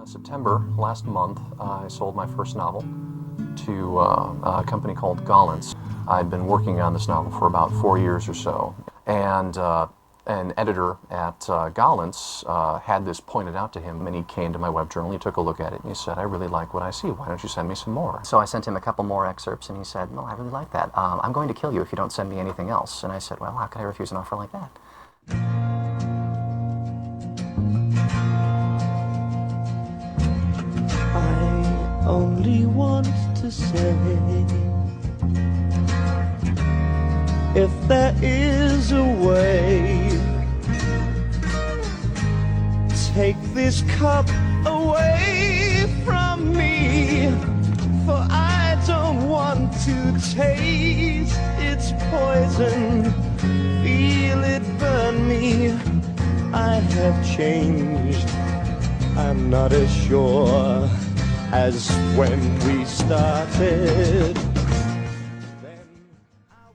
September last month, I sold my first novel to a company called Gollancz. I'd been working on this novel for about 4 years or so, and an editor at Gollancz had this pointed out to him, and he came to my web journal, he took a look at it, and he said, "I really like what I see, why don't you send me some more?" So I sent him a couple more excerpts, and he said, "No, I really like that. I'm going to kill you if you don't send me anything else." And I said, "Well, how could I refuse an offer like that?" I only want to say, if there is a way, take this cup away from me, for I don't want to taste its poison, feel it burn me. I have changed, I'm not as sure as when we started.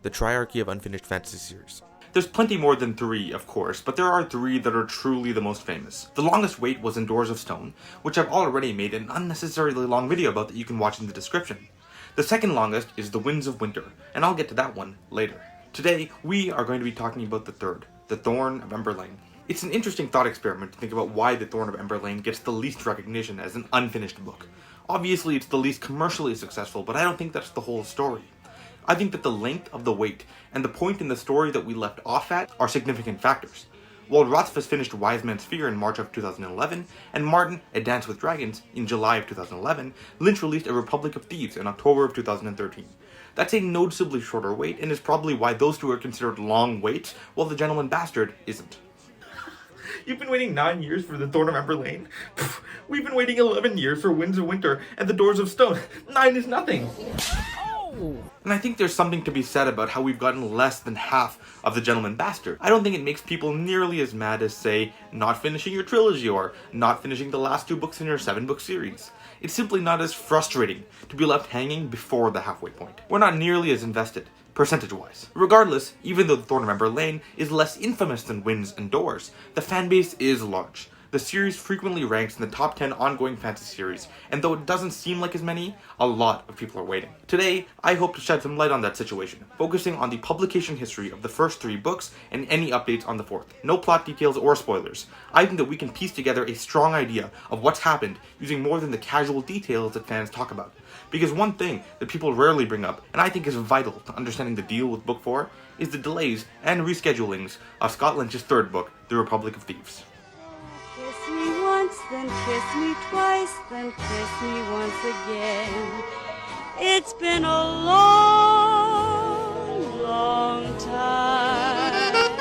The Triarchy of Unfinished Fantasy series. There's plenty more than 3, of course, but there are 3 that are truly the most famous. The longest wait was in Doors of Stone, which I've already made an unnecessarily long video about that you can watch in the description. The second longest is The Winds of Winter, and I'll get to that one later. Today, we are going to be talking about the third, The Thorn of Ember Lane. It's an interesting thought experiment to think about why The Thorn of Ember Lane gets the least recognition as an unfinished book. Obviously, it's the least commercially successful, but I don't think that's the whole story. I think that the length of the wait and the point in the story that we left off at are significant factors. While Rothfuss finished Wise Man's Fear in March of 2011, and Martin, A Dance with Dragons in July of 2011, Lynch released A Republic of Thieves in October of 2013. That's a noticeably shorter wait, and is probably why those two are considered long waits, while The Gentleman Bastard isn't. You've been waiting 9 years for The Thorn of Ember Lane? We've been waiting 11 years for Winds of Winter and The Doors of Stone. 9 is nothing. And I think there's something to be said about how we've gotten less than half of The Gentleman Bastard. I don't think it makes people nearly as mad as, say, not finishing your trilogy or not finishing the last 2 books in your 7-book series. It's simply not as frustrating to be left hanging before the halfway point. We're not nearly as invested, percentage-wise. Regardless, even though The Thorn of Ember Lane is less infamous than Winds and Doors, the fanbase is large. The series frequently ranks in the top 10 ongoing fantasy series, and though it doesn't seem like as many, a lot of people are waiting. Today, I hope to shed some light on that situation, focusing on the publication history of the first 3 books and any updates on the 4th. No plot details or spoilers. I think that we can piece together a strong idea of what's happened using more than the casual details that fans talk about. Because one thing that people rarely bring up, and I think is vital to understanding the deal with Book 4, is the delays and reschedulings of Scott Lynch's 3rd book, The Republic of Thieves. Kiss me once, then kiss me twice, then kiss me once again. It's been a long, long time.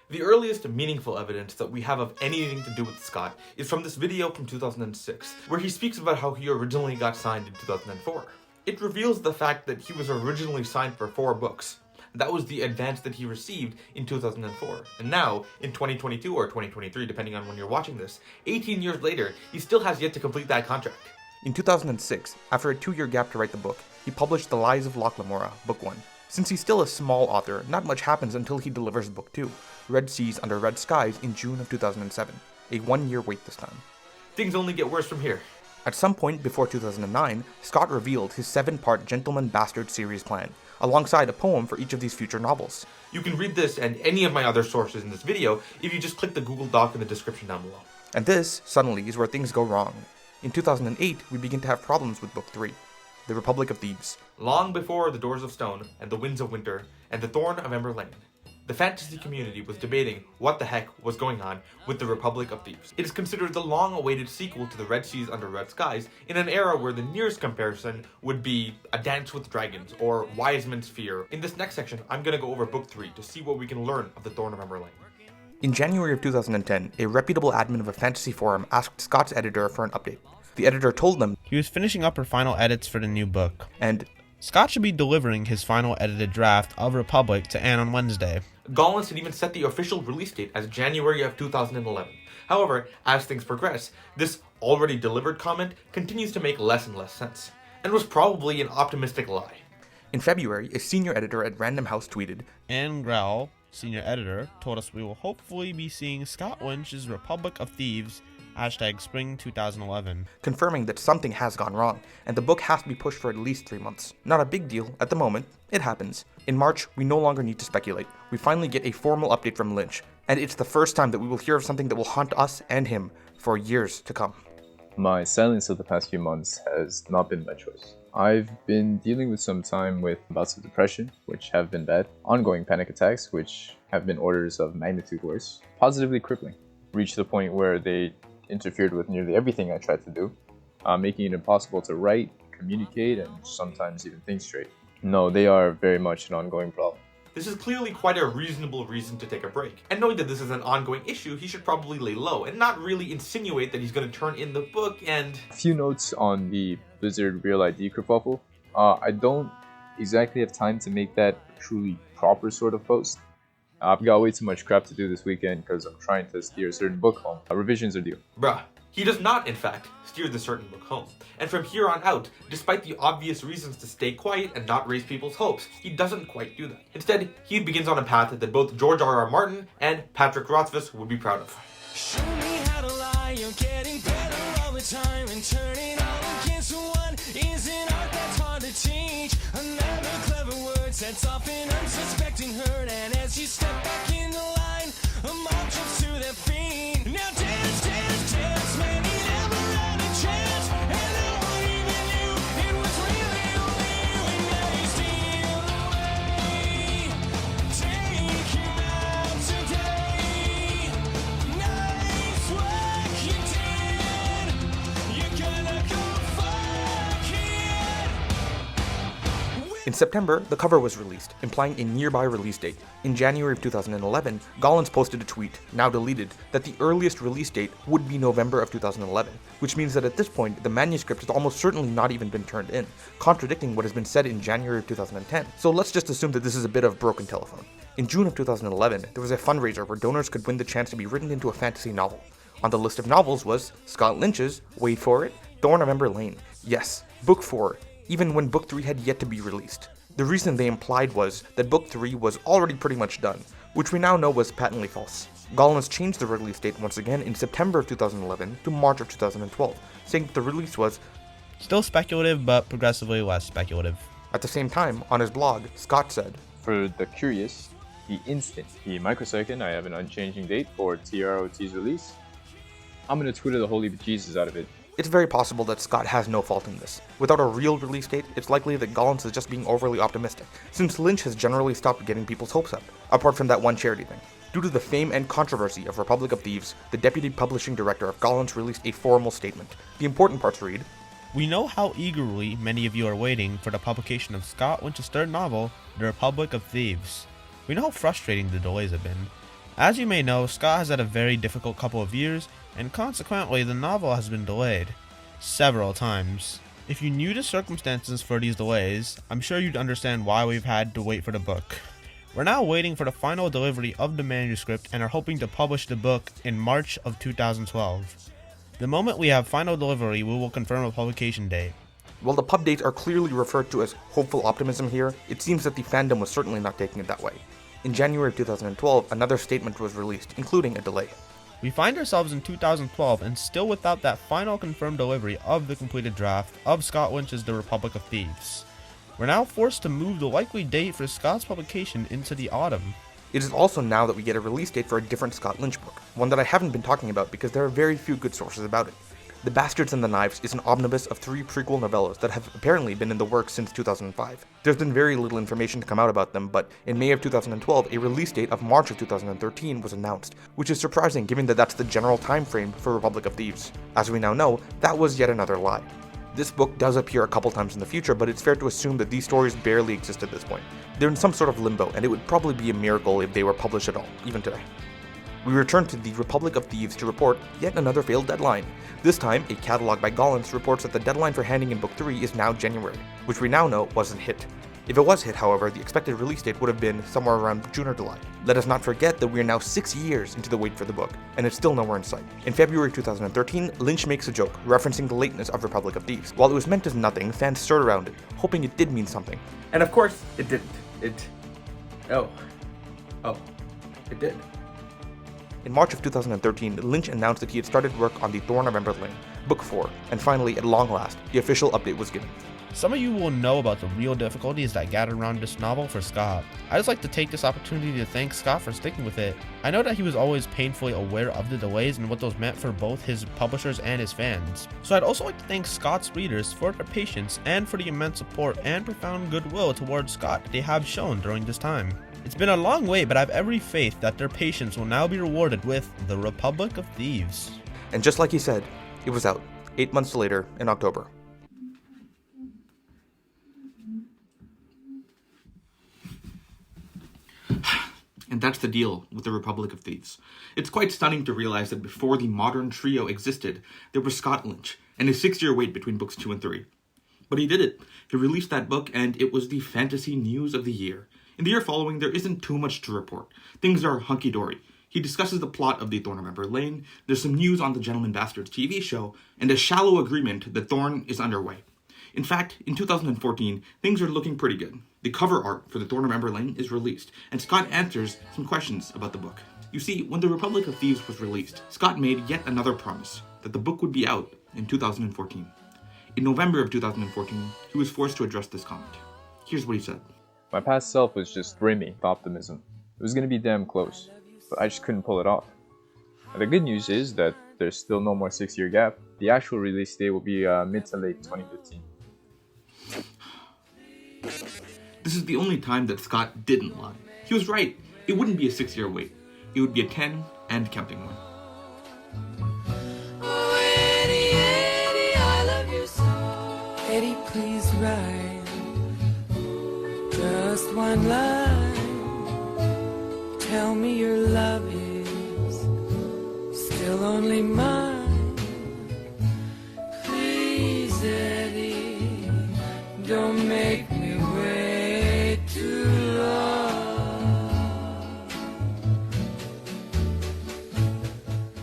The earliest meaningful evidence that we have of anything to do with Scott is from this video from 2006, where he speaks about how he originally got signed in 2004. It reveals the fact that he was originally signed for 4 books. That was the advance that he received in 2004. And now, in 2022 or 2023, depending on when you're watching this, 18 years later, he still has yet to complete that contract. In 2006, after a 2-year gap to write the book, he published The Lies of Locke Lamora, Book 1. Since he's still a small author, not much happens until he delivers Book 2, Red Seas Under Red Skies, in June of 2007. A 1-year wait this time. Things only get worse from here. At some point before 2009, Scott revealed his 7-part Gentleman Bastard series plan, alongside a poem for each of these future novels. You can read this and any of my other sources in this video if you just click the Google Doc in the description down below. And this, suddenly, is where things go wrong. In 2008, we begin to have problems with Book 3, The Republic of Thieves. Long before The Doors of Stone, and The Winds of Winter, and The Thorn of Ember Lane, the fantasy community was debating what the heck was going on with The Republic of Thieves. It is considered the long-awaited sequel to The Red Seas Under Red Skies, in an era where the nearest comparison would be A Dance with Dragons, or Wise Man's Fear. In this next section, I'm going to go over Book 3 to see what we can learn of The Thorn of Ember Lane. In January of 2010, a reputable admin of a fantasy forum asked Scott's editor for an update. The editor told them he was finishing up her final edits for the new book, and Scott should be delivering his final edited draft of Republic to Anne on Wednesday. Gollancz had even set the official release date as January of 2011. However, as things progress, this already delivered comment continues to make less and less sense, and was probably an optimistic lie. In February, a senior editor at Random House tweeted, Anne Grell, senior editor, told us we will hopefully be seeing Scott Lynch's Republic of Thieves #spring 2011. confirming that something has gone wrong, and the book has to be pushed for at least 3 months. Not a big deal at the moment, it happens. In March, we no longer need to speculate. We finally get a formal update from Lynch, and it's the first time that we will hear of something that will haunt us and him for years to come. My silence of the past few months has not been my choice. I've been dealing with some time with bouts of depression, which have been bad, ongoing panic attacks, which have been orders of magnitude worse, positively crippling, reached the point where they interfered with nearly everything I tried to do, making it impossible to write, communicate, and sometimes even think straight. No, they are very much an ongoing problem. This is clearly quite a reasonable reason to take a break. And knowing that this is an ongoing issue, he should probably lay low and not really insinuate that he's going to turn in the book and... A few notes on the Blizzard Real ID kerfuffle. I don't exactly have time to make that a truly proper sort of post. I've got way too much crap to do this weekend because I'm trying to steer a certain book home. Revisions are due. Bruh. He does not, in fact, steer the certain book home. And from here on out, despite the obvious reasons to stay quiet and not raise people's hopes, he doesn't quite do that. Instead, he begins on a path that both George R.R. Martin and Patrick Rothfuss would be proud of. Show me how to lie, you're getting better all the time, and turning all against one is an art that's hard to teach. Another clever word sets off an unsuspecting hurt, and as you step back in the line, a mob jumps to their feet. Now dance, dance, dance, man, he never had a chance, and no one even knew it was really only you, and now you steal away. Take him out today. Nice work you did. You're gonna go fuck it. In September, the cover was released, implying a nearby release date. In January of 2011, Gollins posted a tweet, now deleted, that the earliest release date would be November of 2011, which means that at this point, the manuscript has almost certainly not even been turned in, contradicting what has been said in January of 2010. So let's just assume that this is a bit of broken telephone. In June of 2011, there was a fundraiser where donors could win the chance to be written into a fantasy novel. On the list of novels was Scott Lynch's, wait for it, Thorn of Ember Lane. Yes, Book 4, even when Book 3 had yet to be released. The reason they implied was that Book 3 was already pretty much done, which we now know was patently false. Gollins changed the release date once again in September of 2011 to March of 2012, saying that the release was Still speculative, but progressively less speculative. at the same time. On his blog, Scott said, For the curious, the instant, the microsecond I have an unchanging date for TROT's release, I'm gonna Twitter the holy bejesus out of it. it's very possible that Scott has no fault in this. Without a real release date, it's likely that Gollins is just being overly optimistic, since Lynch has generally stopped getting people's hopes up, apart from that one charity thing. Due to the fame and controversy of Republic of Thieves, the deputy publishing director of Gollins released a formal statement. The important parts read, We know how eagerly many of you are waiting for the publication of Scott Lynch's third novel, The Republic of Thieves. We know how frustrating the delays have been. As you may know, Scott has had a very difficult couple of years, and consequently the novel has been delayed several times. If you knew the circumstances for these delays, I'm sure you'd understand why we've had to wait for the book. We're now waiting for the final delivery of the manuscript and are hoping to publish the book in March of 2012. The moment we have final delivery, we will confirm a publication date. while the pub dates are clearly referred to as hopeful optimism here, it seems that the fandom was certainly not taking it that way. In January of 2012, another statement was released, including a delay. We find ourselves in 2012 and still without that final confirmed delivery of the completed draft of Scott Lynch's The Republic of Thieves. We're now forced to move the likely date for Scott's publication into the autumn. It is also now that we get a release date for a different Scott Lynch book, one that I haven't been talking about because there are very few good sources about it. The Bastards and the Knives is an omnibus of 3 prequel novellas that have apparently been in the works since 2005. There's been very little information to come out about them, but in May of 2012, a release date of March of 2013 was announced, which is surprising given that that's the general time frame for Republic of Thieves. As we now know, that was yet another lie. This book does appear a couple times in the future, but it's fair to assume that these stories barely exist at this point. They're in some sort of limbo, and it would probably be a miracle if they were published at all, even today. We return to the Republic of Thieves to report yet another failed deadline. This time, a catalog by Gollins reports that the deadline for handing in Book 3 is now January, which we now know wasn't hit. If it was hit, however, the expected release date would have been somewhere around June or July. Let us not forget that we are now 6 years into the wait for the book, and it's still nowhere in sight. In February 2013, Lynch makes a joke, referencing the lateness of Republic of Thieves. While it was meant as nothing, fans stirred around it, hoping it did mean something. And of course, it didn't. It did. In March of 2013, Lynch announced that he had started work on The Thorn of Ember Lane, Book 4, and finally, at long last, the official update was given. Some of you will know about the real difficulties that gathered around this novel for Scott. I'd just like to take this opportunity to thank Scott for sticking with it. I know that he was always painfully aware of the delays and what those meant for both his publishers and his fans. So I'd also like to thank Scott's readers for their patience and for the immense support and profound goodwill towards Scott that they have shown during this time. It's been a long wait, but I have every faith that their patience will now be rewarded with The Republic of Thieves. And just like he said, it was out, 8 months later, in October. And that's the deal with The Republic of Thieves. It's quite stunning to realize that before the modern trio existed, there was Scott Lynch, and a 6-year wait between books 2 and 3. But he did it. He released that book, and it was the fantasy news of the year. In the year following, there isn't too much to report. Things are hunky-dory. He discusses the plot of The Thorn of Ember Lane, there's some news on the Gentleman Bastards TV show, and a shallow agreement that Thorn is underway. In fact, in 2014, things are looking pretty good. The cover art for The Thorn of Ember Lane is released, and Scott answers some questions about the book. You see, when The Republic of Thieves was released, Scott made yet another promise, that the book would be out in 2014. In November of 2014, he was forced to address this comment. Here's what he said. My past self was just brimming with optimism. It was going to be damn close, but I just couldn't pull it off. And the good news is that there's still no more 6-year gap. The actual release date will be mid to late 2015. This is the only time that Scott didn't lie. He was right. It wouldn't be a 6-year wait. It would be a 10 and counting one. Oh, Eddie, Eddie, I love you so. Eddie, please write just one line. Tell me your love is still only mine. Please, Eddie, don't make me wait too long.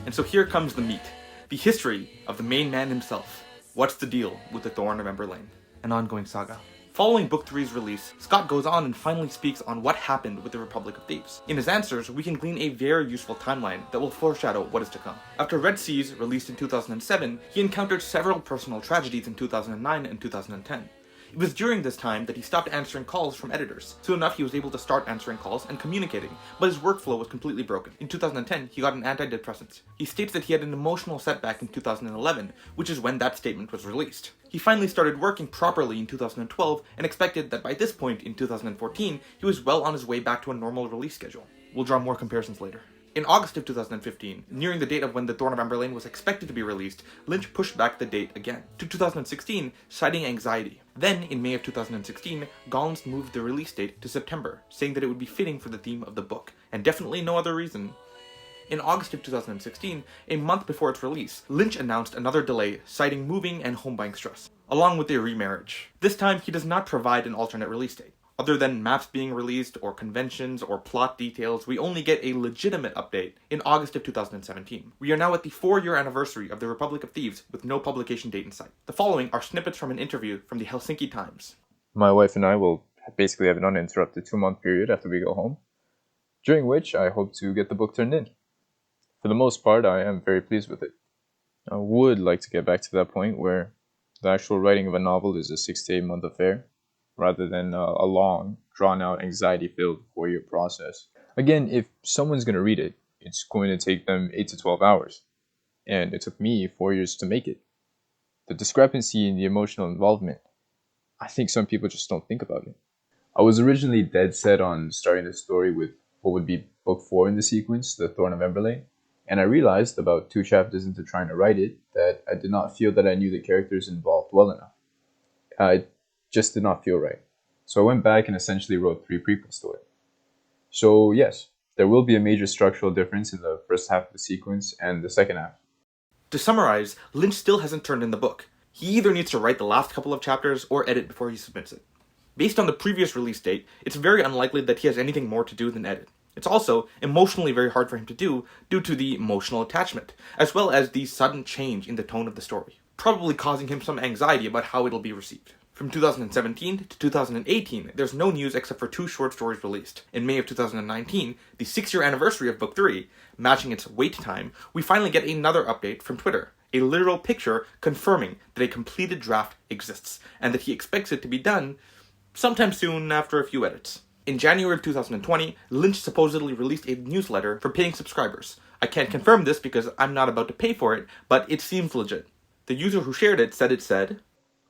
And so here comes the meat. The history of the main man himself. What's the deal with The Thorn of Ember Lane? An ongoing saga. Following Book 3's release, Scott goes on and finally speaks on what happened with the Republic of Thieves. In his answers, we can glean a very useful timeline that will foreshadow what is to come. After Red Seas, released in 2007, he encountered several personal tragedies in 2009 and 2010. It was during this time that he stopped answering calls from editors. Soon enough, he was able to start answering calls and communicating, but his workflow was completely broken. In 2010, he got an antidepressant. He states that he had an emotional setback in 2011, which is when that statement was released. He finally started working properly in 2012 and expected that by this point in 2014, he was well on his way back to a normal release schedule. We'll draw more comparisons later. In August of 2015, nearing the date of when The Thorn of Ember Lane was expected to be released, Lynch pushed back the date again, to 2016, citing anxiety. Then, in May of 2016, Gollins moved the release date to September, saying that it would be fitting for the theme of the book, and definitely no other reason. In August of 2016, a month before its release, Lynch announced another delay, citing moving and home buying stress, along with a remarriage. This time, he does not provide an alternate release date. Other than maps being released, or conventions, or plot details, we only get a legitimate update in August of 2017. We are now at the 4-year anniversary of The Republic of Thieves, with no publication date in sight. The following are snippets from an interview from the Helsinki Times. My wife and I will basically have an uninterrupted 2-month period after we go home, during which I hope to get the book turned in. For the most part, I am very pleased with it. I would like to get back to that point where the actual writing of a novel is a 6 to 8 month affair, rather than a long, drawn-out, anxiety-filled 4-year process. Again, if someone's going to read it, it's going to take them 8 to 12 hours. And it took me 4 years to make it. The discrepancy in the emotional involvement, I think some people just don't think about it. I was originally dead set on starting the story with what would be book 4 in the sequence, The Thorn of Ember Lane. And I realized about 2 chapters into trying to write it that I did not feel that I knew the characters involved well enough. It just did not feel right. So I went back and essentially wrote 3 prequels to it. So yes, there will be a major structural difference in the first half of the sequence and the second half. To summarize, Lynch still hasn't turned in the book. He either needs to write the last couple of chapters or edit before he submits it. Based on the previous release date, it's very unlikely that he has anything more to do than edit. It's also emotionally very hard for him to do due to the emotional attachment, as well as the sudden change in the tone of the story, probably causing him some anxiety about how it'll be received. From 2017 to 2018, there's no news except for 2 short stories released. In May of 2019, the 6-year anniversary of Book 3, matching its wait time, we finally get another update from Twitter. A literal picture confirming that a completed draft exists, and that he expects it to be done sometime soon after a few edits. In January of 2020, Lynch supposedly released a newsletter for paying subscribers. I can't confirm this because I'm not about to pay for it, but it seems legit. The user who shared it said,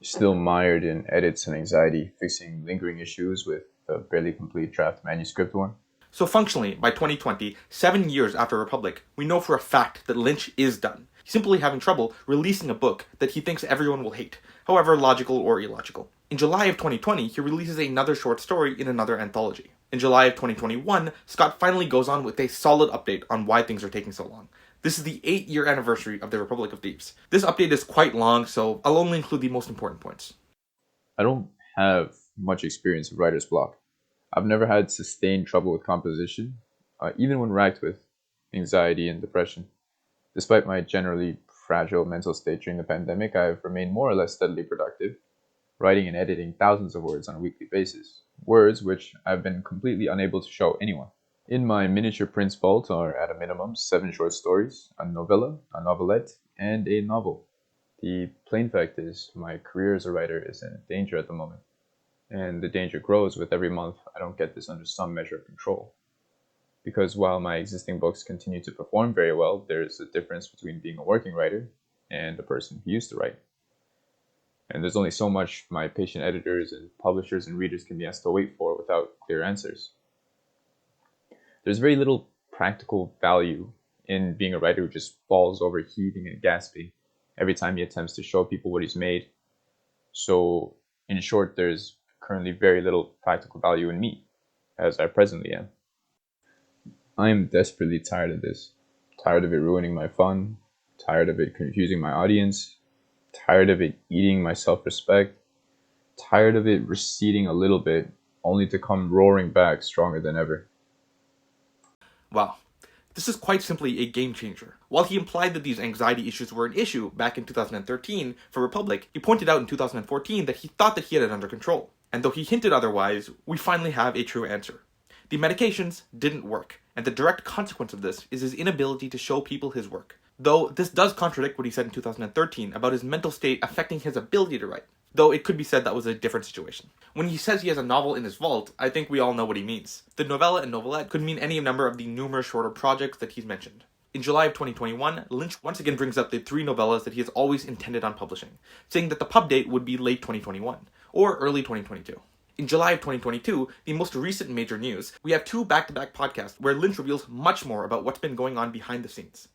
Still mired in edits and anxiety, fixing lingering issues with a barely complete draft manuscript one. So functionally, by 2020, 7 years after Republic, we know for a fact that Lynch is done. He's simply having trouble releasing a book that he thinks everyone will hate, however logical or illogical. In July of 2020, he releases another short story in another anthology. In July of 2021, Scott finally goes on with a solid update on why things are taking so long. This is the 8-year anniversary of the Republic of Thieves. This update is quite long, so I'll only include the most important points. I don't have much experience with writer's block. I've never had sustained trouble with composition, even when racked with anxiety and depression. Despite my generally fragile mental state during the pandemic, I've remained more or less steadily productive, writing and editing thousands of words on a weekly basis, words which I've been completely unable to show anyone. In my miniature prints vault are, at a minimum, 7 short stories, a novella, a novelette, and a novel. The plain fact is, my career as a writer is in danger at the moment, and the danger grows with every month I don't get this under some measure of control. Because while my existing books continue to perform very well, there's a difference between being a working writer and a person who used to write. And there's only so much my patient editors and publishers and readers can be asked to wait for without clear answers. There's very little practical value in being a writer who just falls over heaving and gasping every time he attempts to show people what he's made. So, in short, there's currently very little practical value in me, as I presently am. I am desperately tired of this. Tired of it ruining my fun, tired of it confusing my audience, tired of it eating my self-respect, tired of it receding a little bit, only to come roaring back stronger than ever. Wow. This is quite simply a game changer. While he implied that these anxiety issues were an issue back in 2013 for Republic, he pointed out in 2014 that he thought that he had it under control. And though he hinted otherwise, we finally have a true answer. The medications didn't work, and the direct consequence of this is his inability to show people his work. Though this does contradict what he said in 2013 about his mental state affecting his ability to write. Though it could be said that was a different situation. When he says he has a novel in his vault, I think we all know what he means. The novella and novelette could mean any number of the numerous shorter projects that he's mentioned. In July of 2021, Lynch once again brings up the 3 novellas that he has always intended on publishing, saying that the pub date would be late 2021, or early 2022. In July of 2022, the most recent major news, we have 2 back-to-back podcasts where Lynch reveals much more about what's been going on behind the scenes.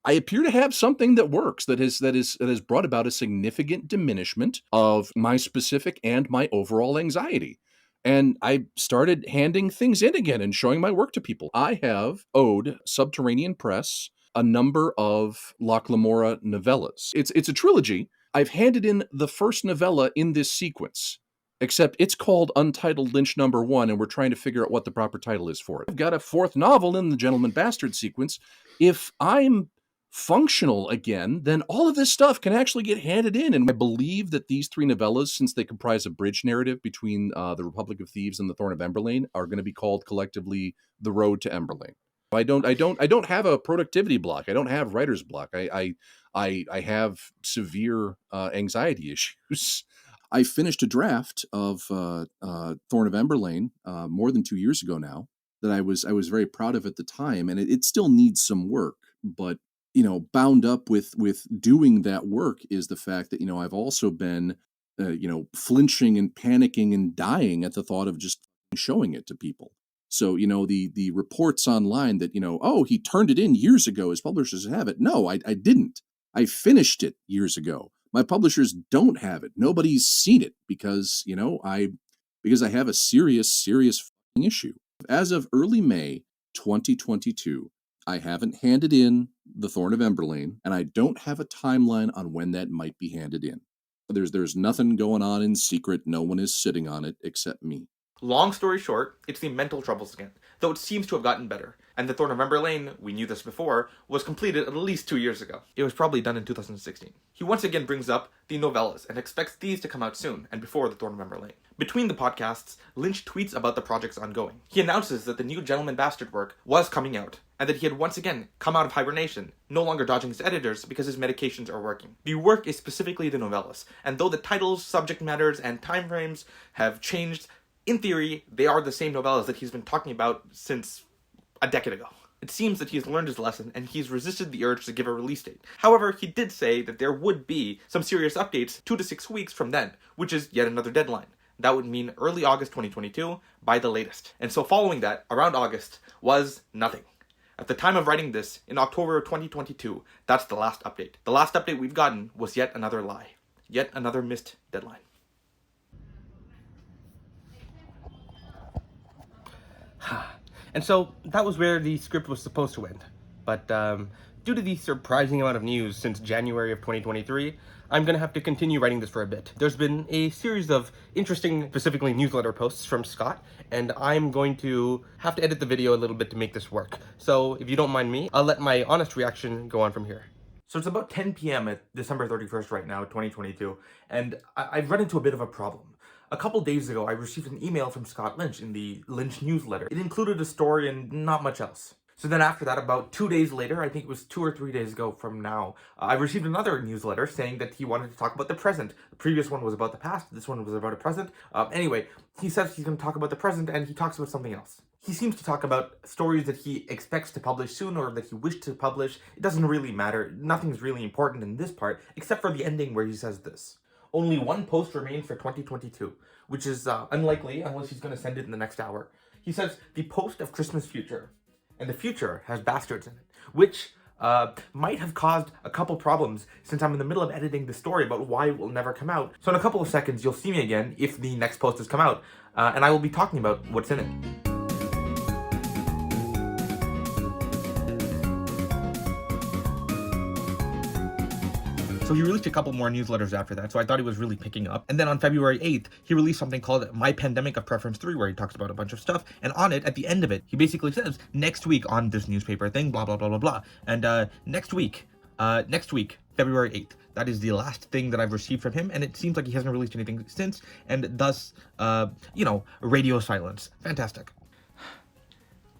I appear to have something that works, that has brought about a significant diminishment of my specific and my overall anxiety. And I started handing things in again and showing my work to people. I have owed Subterranean Press a number of Locke Lamora novellas. It's a trilogy. I've handed in the first novella in this sequence, except it's called Untitled Lynch No. 1, and we're trying to figure out what the proper title is for it. I've got a 4th novel in the Gentleman Bastard sequence. If I'm functional again, then all of this stuff can actually get handed in. And I believe that these 3 novellas, since they comprise a bridge narrative between the Republic of Thieves and the Thorn of Emberlane, are going to be called collectively The Road to Emberlane. I don't have a productivity block. I don't have writer's block. I have severe anxiety issues. I finished a draft of Thorn of Emberlane more than 2 years ago now that I was very proud of at the time, and it still needs some work. But bound up with doing that work is the fact that I've also been flinching and panicking and dying at the thought of just showing it to people. So the reports online that oh, he turned it in years ago, his publishers have it. No, I didn't. I finished it years ago. My publishers don't have it. Nobody's seen it because I have a serious issue. As of early May 2022, I haven't handed in The Thorn of Emberlane, and I don't have a timeline on when that might be handed in. There's nothing going on in secret. No one is sitting on it except me. Long story short, it's the mental troubles again, though it seems to have gotten better. And The Thorn of Ember Lane, we knew this before, was completed at least 2 years ago. It was probably done in 2016. He once again brings up the novellas and expects these to come out soon and before The Thorn of Ember Lane. Between the podcasts, Lynch tweets about the project's ongoing. He announces that the new Gentleman Bastard work was coming out, and that he had once again come out of hibernation, no longer dodging his editors because his medications are working. The work is specifically the novellas, and though the titles, subject matters, and timeframes have changed, in theory, they are the same novellas that he's been talking about since a decade ago. It seems that he's learned his lesson and he's resisted the urge to give a release date. However, he did say that there would be some serious updates 2 to 6 weeks from then, which is yet another deadline. That would mean early August 2022 by the latest. And so following that, around August, was nothing. At the time of writing this, in October 2022, that's the last update. The last update we've gotten was yet another lie. Yet another missed deadline. And so that was where the script was supposed to end. But due to the surprising amount of news since January of 2023, I'm going to have to continue writing this for a bit. There's been a series of interesting, specifically newsletter posts from Scott, and I'm going to have to edit the video a little bit to make this work. So if you don't mind me, I'll let my honest reaction go on from here. So it's about 10 p.m. at December 31st right now, 2022, and I've run into a bit of a problem. A couple days ago, I received an email from Scott Lynch in the Lynch newsletter. It included a story and not much else. So then after that, about 2 days later, I think it was 2 or 3 days ago from now, I received another newsletter saying that he wanted to talk about the present. The previous one was about the past, this one was about the present. Anyway, he says he's going to talk about the present and he talks about something else. He seems to talk about stories that he expects to publish soon or that he wished to publish. It doesn't really matter. Nothing's really important in this part, except for the ending where he says this. Only one post remained for 2022, which is unlikely unless he's going to send it in the next hour. He says, the post of Christmas future. And the future has bastards in it, which might have caused a couple problems since I'm in the middle of editing the story about why it will never come out. So in a couple of seconds, you'll see me again if the next post has come out, and I will be talking about what's in it. So he released a couple more newsletters after that, so I thought he was really picking up. And then on February 8th, he released something called My Pandemic of Preference 3, where he talks about a bunch of stuff. And on it, at the end of it, he basically says, next week on this newspaper thing, blah, blah, blah, blah, blah. And next week, February 8th, that is the last thing that I've received from him. And it seems like he hasn't released anything since. And thus, radio silence. Fantastic.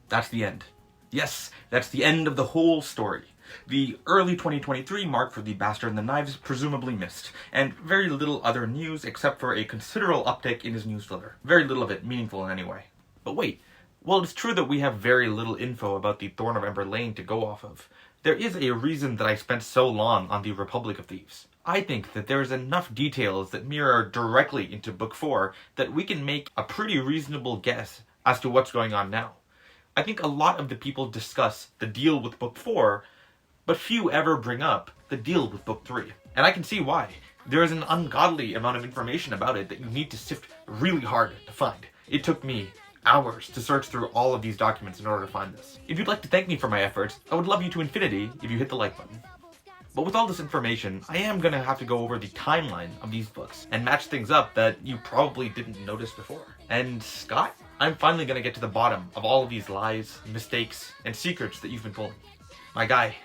That's the end. Yes, that's the end of the whole story. The early 2023 mark for The Bastard and the Knives presumably missed, and very little other news except for a considerable uptick in his newsletter. Very little of it meaningful in any way. But wait, while it's true that we have very little info about the Thorn of Ember Lane to go off of, there is a reason that I spent so long on the Republic of Thieves. I think that there's enough details that mirror directly into Book 4 that we can make a pretty reasonable guess as to what's going on now. I think a lot of the people discuss the deal with Book 4, but few ever bring up the deal with Book 3. And I can see why. There is an ungodly amount of information about it that you need to sift really hard to find. It took me hours to search through all of these documents in order to find this. If you'd like to thank me for my efforts, I would love you to infinity if you hit the like button. But with all this information, I am going to have to go over the timeline of these books and match things up that you probably didn't notice before. And Scott, I'm finally going to get to the bottom of all of these lies, mistakes, and secrets that you've been pulling. My guy,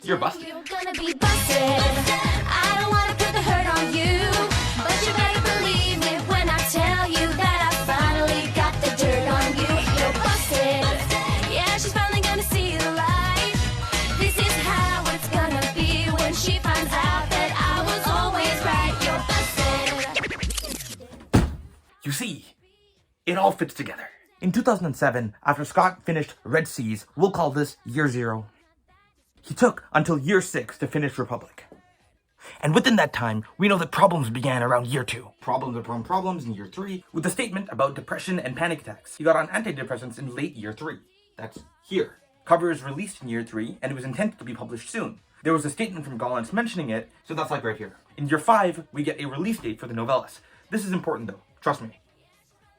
you're busted. You're gonna be busted. I don't wanna put the hurt on you, but you better believe it when I tell you that I finally got the dirt on you. You're busted. Yeah, she's finally gonna see the light. This is how it's gonna be when she finds out that I was always right. You're busted. You see, it all fits together. In 2007, after Scott finished Red Seas, we'll call this Year 0. He took until Year 6 to finish Republic. And within that time, we know that problems began around Year 2. Problems upon problems in Year 3, with a statement about depression and panic attacks. He got on antidepressants in late Year 3. That's here. Cover is released in Year 3, and it was intended to be published soon. There was a statement from Gollancz mentioning it, so that's like right here. In Year 5, we get a release date for the novellas. This is important though, trust me.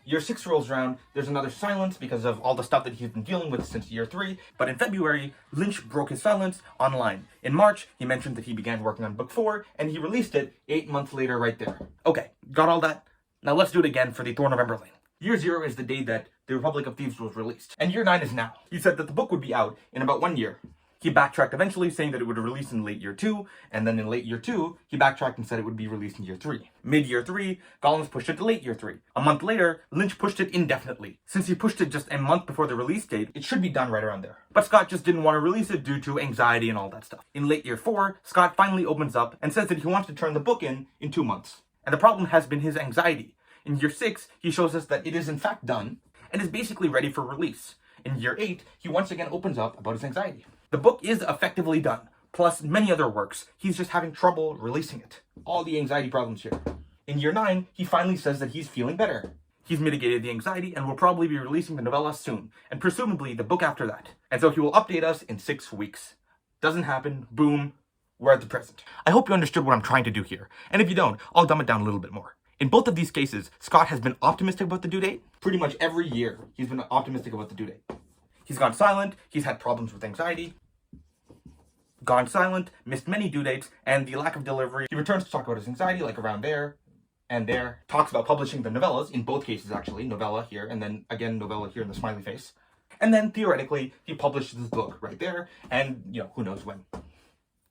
Year 6 rolls around, there's another silence because of all the stuff that he's been dealing with since Year 3, but in February, Lynch broke his silence online. In March, he mentioned that he began working on Book 4, and he released it 8 months later right there. Okay, got all that? Now let's do it again for the Thorn of Ember Lane. Year 0 is the day that The Republic of Thieves was released. And year 9 is now. He said that the book would be out in about 1 year. He backtracked eventually, saying that it would release in late year 2, and then in late year 2, he backtracked and said it would be released in year 3. Mid-year 3, Gollins pushed it to late year 3. A month later, Lynch pushed it indefinitely. Since he pushed it just a month before the release date, it should be done right around there. But Scott just didn't want to release it due to anxiety and all that stuff. In late year 4, Scott finally opens up and says that he wants to turn the book in 2 months. And the problem has been his anxiety. In year 6, he shows us that it is in fact done, and is basically ready for release. In year 8, he once again opens up about his anxiety. The book is effectively done, plus many other works. He's just having trouble releasing it. All the anxiety problems here. In year 9, he finally says that he's feeling better. He's mitigated the anxiety and will probably be releasing the novella soon, and presumably the book after that. And so he will update us in 6 weeks. Doesn't happen, boom, we're at the present. I hope you understood what I'm trying to do here, and if you don't, I'll dumb it down a little bit more. In both of these cases, Scott has been optimistic about the due date. Pretty much every year, he's been optimistic about the due date. He's gone silent, he's had problems with anxiety, gone silent, missed many due dates, and the lack of delivery. He returns to talk about his anxiety, like around there and there. Talks about publishing the novellas, in both cases actually, novella here, and then again novella here in the smiley face. And then, theoretically, he publishes his book right there, and, who knows when.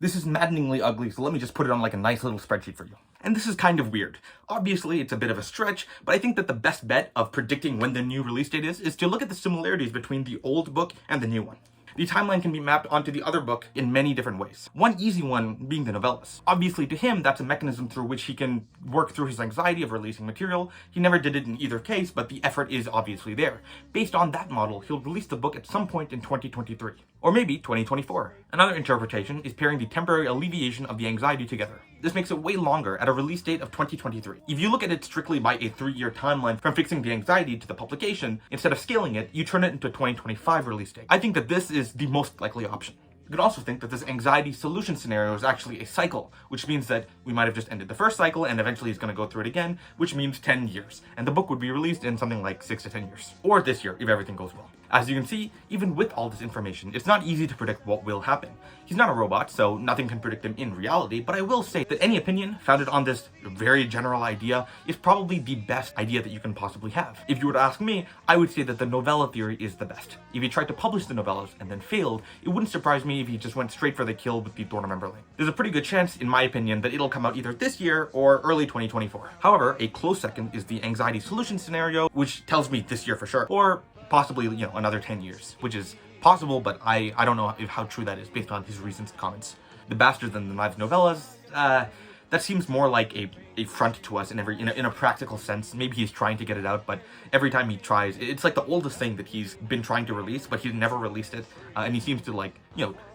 This is maddeningly ugly, so let me just put it on like a nice little spreadsheet for you. And this is kind of weird. Obviously, it's a bit of a stretch, but I think that the best bet of predicting when the new release date is to look at the similarities between the old book and the new one. The timeline can be mapped onto the other book in many different ways. One easy one being the novellas. Obviously, to him, that's a mechanism through which he can work through his anxiety of releasing material. He never did it in either case, but the effort is obviously there. Based on that model, he'll release the book at some point in 2023. Or maybe 2024. Another interpretation is pairing the temporary alleviation of the anxiety together. This makes it way longer at a release date of 2023. If you look at it strictly by a 3-year timeline from fixing the anxiety to the publication, instead of scaling it, you turn it into a 2025 release date. I think that this is the most likely option. You could also think that this anxiety solution scenario is actually a cycle, which means that we might have just ended the first cycle and eventually he's going to go through it again, which means 10 years. And the book would be released in something like 6 to 10 years. Or this year, if everything goes well. As you can see, even with all this information, it's not easy to predict what will happen. He's not a robot, so nothing can predict him in reality, but I will say that any opinion founded on this very general idea is probably the best idea that you can possibly have. If you were to ask me, I would say that the novella theory is the best. If he tried to publish the novellas and then failed, it wouldn't surprise me if he just went straight for the kill with the Thorn of Emberling. There's a pretty good chance, in my opinion, that it'll come out either this year or early 2024. However, a close second is the anxiety solution scenario, which tells me this year for sure, or possibly, another 10 years, which is possible, but I don't know how true that is based on his recent comments. The Bastards and the Knives novellas, that seems more like a front to us in a practical sense. Maybe he's trying to get it out, but every time he tries, it's like the oldest thing that he's been trying to release, but he's never released it, and he seems to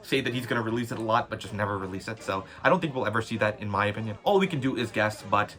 say that he's going to release it a lot, but just never release it. So I don't think we'll ever see that, in my opinion. All we can do is guess, but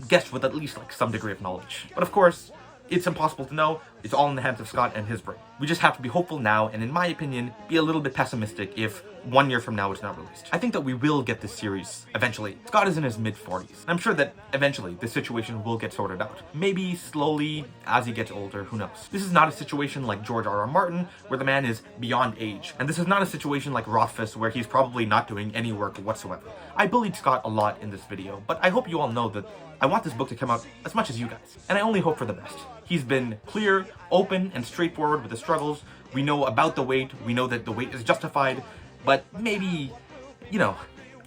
guess with at least some degree of knowledge. But of course, it's impossible to know. It's all in the hands of Scott and his brain. We just have to be hopeful now, and in my opinion, be a little bit pessimistic if 1 year from now it's not released. I think that we will get this series eventually. Scott is in his mid-40s. I'm sure that eventually this situation will get sorted out. Maybe slowly as he gets older, who knows. This is not a situation like George R.R. Martin, where the man is beyond age. And this is not a situation like Rothfuss, where he's probably not doing any work whatsoever. I bullied Scott a lot in this video, but I hope you all know that I want this book to come out as much as you guys, and I only hope for the best. He's been clear, open, and straightforward with the struggles. We know about the wait, we know that the wait is justified, but maybe,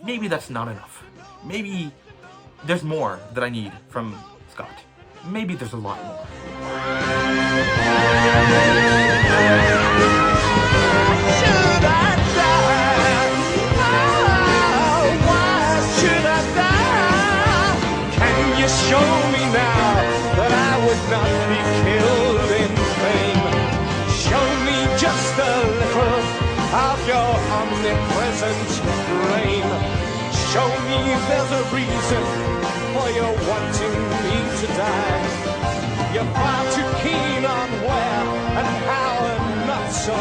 maybe that's not enough. Maybe there's more that I need from Scott. Maybe there's a lot more. Should I die? Oh, why should I die? Can you show me now that I would not be killed in vain? Show me just a little of your omnipresent reign. Show me there's a reason for your wanting me to die. You're far too keen on where and how and not so